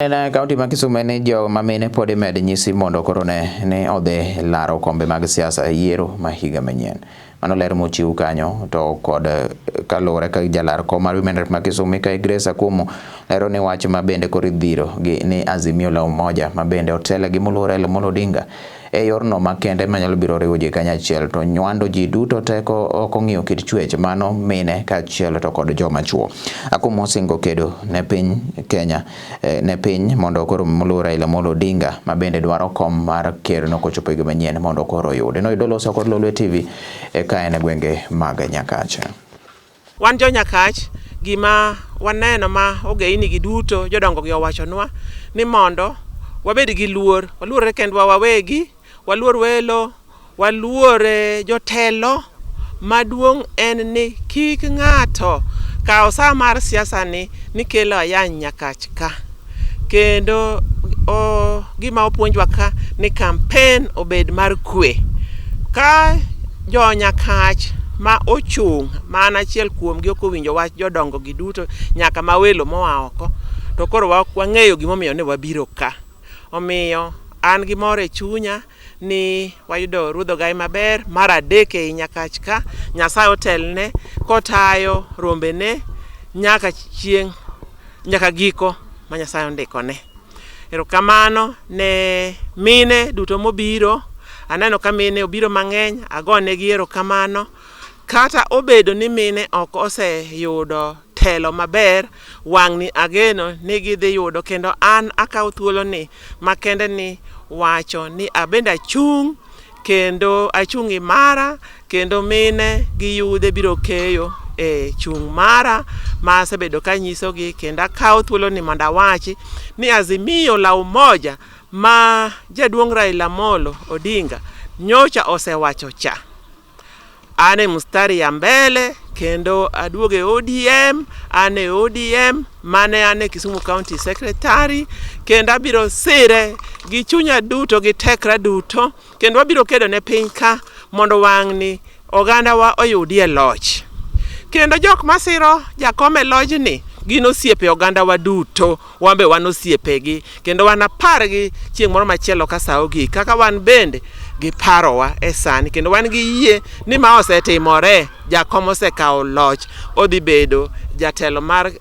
En kaunti ma Kisumu ne jo mamine pod imed nyisi mondo koro ne odhi laro kombe mag siasa yiero ma higa manyien. Mano ler mochiw kanyo to kod kalore ka jalar kom mar Women Rep ma Kisumu ka Grace Akumu lero ni wach ma bende koro idhiro gi ni Azimio la Umoja ma bende otele gi muluore Raila Odinga e yorno makende manyalo biro riwo ji kanyachiel to nywando ji duto teko ok ong'iyo kit chwech mano mine kaachiel to kod joma chuo. Akumu osingo kedo ne piny Kenya ne piny mondo koro muluore Raila Odinga ma bende dwaro kom mar ker no kochopo higa manyien mondo koro yude. No idolo so kod Lolwe Tv ka en gwenge mag Nyakach. Wan jo Nyakach gima waneno ma ogeini gi duto jodongo gi owachonwa ni mondo wabed gi luor, waluore kendwa wawegi, waluor welo, waluore jotelo. Maduong' en ni kik ng'ato kaw saa mar siasa ni kelo ayany Nyakach ka. Kendo gima opuonjwa ka ni campaign obed mar kwe. Ka jo Nyakach ma ochung' mana achiel kuom gi okowinjo wach jodongo gi duto nyaka ma welo moa oko, to koro wang'eyo gimomiyo ne wabiro ka. Omiyo an gi mor e chunya ni wayudo rudho gai maber mar adek e Nyakach ka. Nyasaye otelne kotayo rombene nyaka chieng' nyaka giko ma Nyasaye ondikone. Erokamano ne mine duto mobiro. Aneno ka mine obiro mang'eny, agonegi erokamano. Kata obedo ni mine ok oseyudo telo maber, wang' ni ageno ni gidhi yudo, kendo an akaw thuolo ni makende ni wacho ni abende achung' kendo achung' imara, kendo mine gi yude biro keyo e chung' mara ma asebedo ka nyisogi, kendo akaw thuolo ni mondo awachi ni Azimio la Umoja ma jaduong' Raila Odinga nyocha osewacho cha. Ane mustari ya mbele kendo aduoge ODM, ane ODM mane ane Kisumu County Secretary, kendo abiro sire gi chunya duto gi tekra duto, kendo abiro kedo ne piny ka mondo wang' ni oganda wa oyudie loch. Kendo jok masiro jakome loj ni gin osiepe oganda wa duto, wambe wan osiepe gi, kendo wan apar gi chieng' moro machielo ka sa ogik kaka wan bende gi parowa e sani, kendo wan gi yie ni ma osetimore jakom osekawo loch, odhi bedo jatelo mar